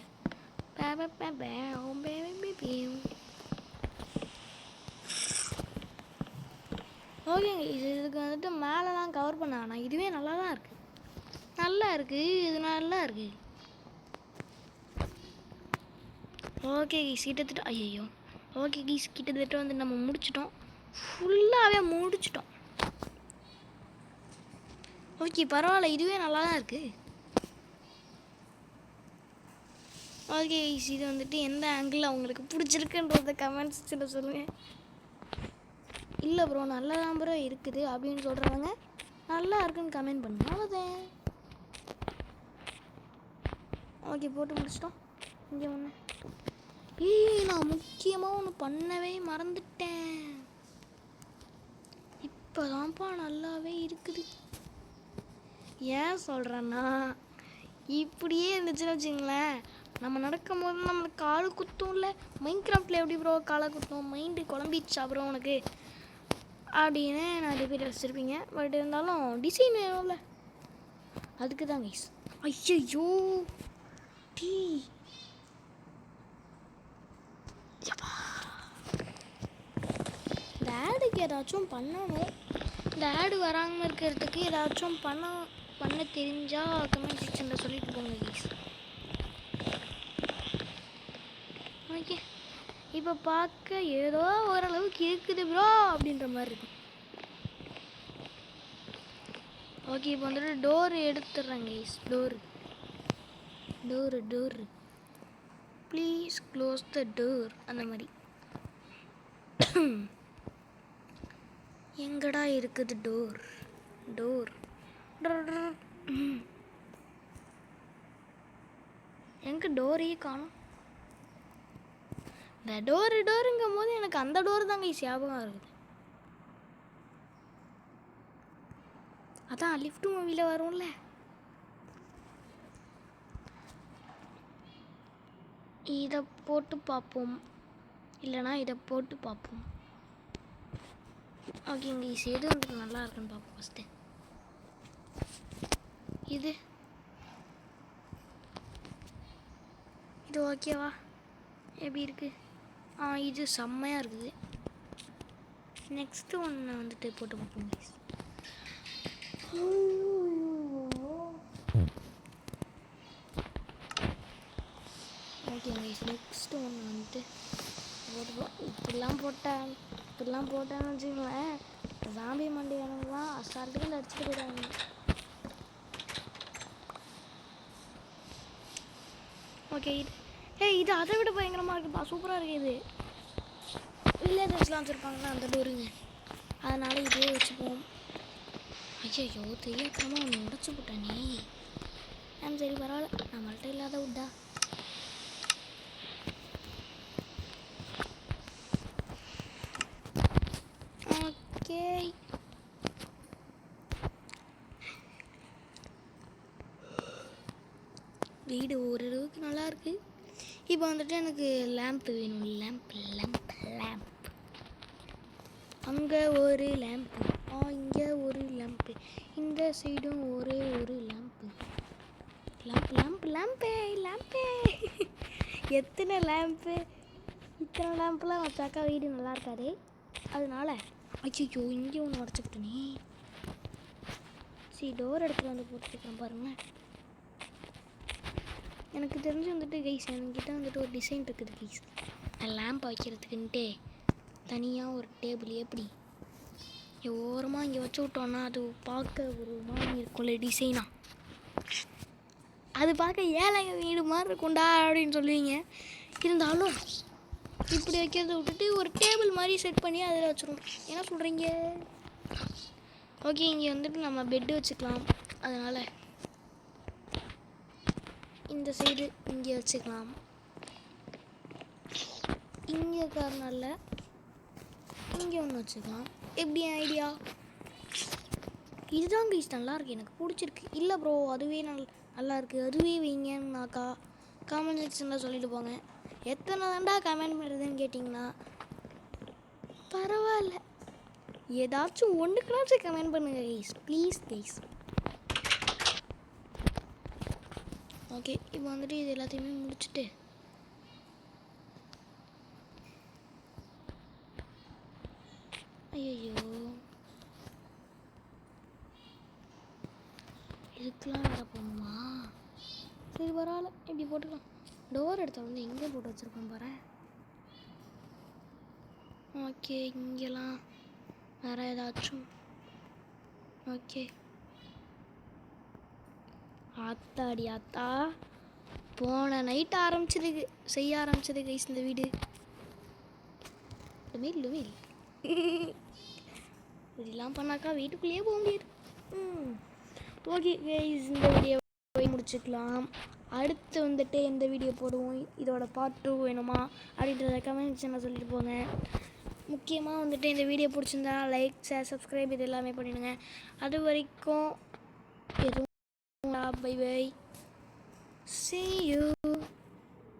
Speaker 1: ஓகேங்க, இதுக்கு வந்துட்டு மேலெலாம் கவர் பண்ண ஆனால் இதுவே நல்லா தான் இருக்குது. நல்லா இருக்குது, இது நல்லா இருக்குது. ஓகே கீஸ், கிட்டத்தட்ட ஐயோ ஓகே கீஸ், கிட்டத்தட்ட வந்து நம்ம முடிச்சிட்டோம், ஃபுல்லாகவே முடிச்சிட்டோம். ஓகே பரவாயில்ல, இதுவே நல்லா தான் இருக்குது. ஓகே கீஸ், இது வந்துட்டு எந்த ஆங்கிளில் அவங்களுக்கு பிடிச்சிருக்குன்றத கமெண்ட்ஸில் சொல்லுங்கள். இல்லை ப்ரோ நல்லா தான் ப்ரோ இருக்குது அப்படின்னு சொல்கிறவங்க நல்லா இருக்குன்னு கமெண்ட் பண்ணுங்க, அவ்வளோதான். ஓகே, போட்டு முடிச்சிட்டோம். இங்கே ஒன்று நான் முக்கியமாக ஒன்று பண்ணவே மறந்துட்டேன். இப்போதான்ப்பா நல்லாவே இருக்குது. ஏன் சொல்கிறேன்னா, இப்படியே இருந்துச்சுன்னு வச்சுங்களேன், நம்ம நடக்கும் போது நம்மளுக்கு காலு குத்தும். இல்லை மைன்கிராஃப்டில் எப்படி ப்ரோ காலை குத்தும், மைண்டு குழம்பிடுச்சா ப்ரோ உனக்கு அப்படின்னு நிறைய பேர் வச்சுருப்பீங்க. பட் இருந்தாலும் டிசைன் வேணும்ல, அதுக்கு தான் கைஸ். ஐயோ டீ இந்த ஆடுக்கு ஏதாச்சும் பண்ணணும். இந்த ஆடு வராமல் இருக்கிறதுக்கு ஏதாச்சும் பண்ண தெரிஞ்சால் கமெண்ட் செக்ஷனில் சொல்லிட்டு போங்க கைஸ். ஓகே, இப்போ பார்க்க ஏதோ ஓரளவுக்கு இருக்குது ப்ரோ அப்படின்ற மாதிரி இருக்கும். ஓகே, இப்போ வந்துட்டு டோர் எடுத்துடுறேன் guys. Door please close the door அந்த மாதிரி. எங்கடா இருக்குது டோர் எங்கே டோரையே காணும். இந்த டோருங்கும் போது எனக்கு அந்த டோர் தாங்க ஞாபகம் இருக்குது. அதான் லிஃப்ட் மூவியில் வரும்ல, இதை போட்டு பார்ப்போம், இல்லைனா இதை போட்டு பார்ப்போம். ஓகேங்க, எது வந்துட்டு நல்லா இருக்குன்னு பார்ப்போம். ஃபஸ்ட்டு இது ஓகேவா, எப்படி இருக்குது? இது செம்மையாக இருக்குது. நெக்ஸ்ட்டு ஒன்று வந்துட்டு போட்டு பார்ப்போம் ப்ளீஸ். ஓகே கைஸ், நெக்ஸ்ட்டு ஒன்று வந்துட்டு போட்டுப்போம். இப்படிலாம் போட்டேன்னு வச்சுக்கோங்களேன், ஜாம்பி மண்டியானவங்களாம் அசால்ட்டுக்கு அடிச்சுட்டு போயிடுவாங்க. ஓகே, இது அதை விட பயங்கரமாக இருக்குப்பா, சூப்பராக இருக்குது. வில்லேஜஸ்லாம் வச்சுருப்பாங்கன்னா அந்த டோருங்க, அதனால் இதே வச்சுப்போம். ஐயோ தெரியாதமாக ஒன்று உடச்சி போட்டானே. சரி பரவாயில்ல, நம்மள்கிட்ட இல்லாத விட்டா. ஓகே, வீடு ஓரளவுக்கு நல்லாயிருக்கு. இப்போ வந்துட்டு எனக்கு லேம்ப்பு வேணும். லேம்ப் அங்கே ஒரு லேம்ப்பு, இங்கே ஒரு லேம்ப்பு, இந்த சைடும் ஒரே ஒரு லேம்ப்பு. லேம்பே எத்தனை லேம்ப்பு, இத்தனை லேம்ப்லாம் வச்சாக்கா வீடு நல்லா இருக்காது. அதனால ஐயோ இங்கே ஒன்று உடச்சிக்கிட்டேனே. சரி, டோர் இடத்துல வந்து போட்டுருக்கேன் பாருங்கள். எனக்கு தெரிஞ்சு வந்துட்டு கைஸ், என்கிட்ட வந்துட்டு ஒரு டிசைன் இருக்குது கைஸ். லேம்ப் வைக்கிறதுக்குன்ட்டு தனியாக ஒரு டேபிள் எப்படி ஓரமாக இங்கே வச்சு விட்டோன்னா அது பார்க்க ஒரு மாதிரி இருக்கும்ல டிசைனாக. அது பார்க்க ஏழைங்க வீடு மாதிரி இருக்கும்டா அப்படின்னு சொல்லுவீங்க. இருந்தாலும் இப்படி வைக்கிறத விட்டுட்டு ஒரு டேபிள் மாதிரி செட் பண்ணி அதில் வச்சுருவோம். என்ன சொல்கிறீங்க? ஓகே, இங்கே வந்துட்டு நம்ம பெட்டு வச்சுக்கலாம். அதனால் இந்த சைடு இங்கே வச்சுக்கலாம். இங்கே கார்னரில் இங்கே ஒன்று வச்சுக்கலாம். எப்படி ஐடியா? இதுதான் கைஸ் நல்லா இருக்குது, எனக்கு பிடிச்சிருக்கு. இல்லை ப்ரோ அதுவே நல்லா இருக்குது, அதுவே வைங்கன்னாக்கா கமெண்ட் செக்ஷனில் சொல்லிட்டு போங்க. எத்தனை தாண்டா கமெண்ட் பண்ணுறதுன்னு கேட்டிங்கன்னா பரவாயில்ல, ஏதாச்சும் ஒன்றுக்குனாச்சும் கமெண்ட் பண்ணுங்கள் கைஸ், ப்ளீஸ் கைஸ். ஓகே, இப்போ வந்துட்டு இது எல்லாத்தையுமே முடிச்சுட்டு ஐயோ இதுக்கெலாம் வேறு போகணுமா? சரி பரவாயில்ல, இப்படி போட்டுக்கலாம். டோர் எடுத்த வந்து எங்கே போட்டு வச்சுருக்கோம் பாரு. ஓகே, இங்கெல்லாம் வேறு ஏதாச்சும். ஓகே, ஆத்தாடி ஆத்தா, போன நைட் செய்ய ஆரம்பிச்சது கைஸ் இந்த வீடு. லுமில் இப்படிலாம் பண்ணாக்கா வீட்டுக்குள்ளேயே போக முடியாது. ஓகே கைஸ், இந்த வீடியோ போய் முடிச்சுக்கலாம். அடுத்து வந்துட்டு எந்த வீடியோ போடுவோம், இதோட பார்ட் 2 வேணுமா அப்படின்றத கமெண்ட் செக்ஷனில் சொல்லிட்டு போங்க. முக்கியமாக வந்துட்டு இந்த வீடியோ பிடிச்சிருந்தா லைக், ஷேர், சப்ஸ்கிரைப் இது எல்லாமே பண்ணிவிடுங்க. அது வரைக்கும் எதுவும் பை பை. see you.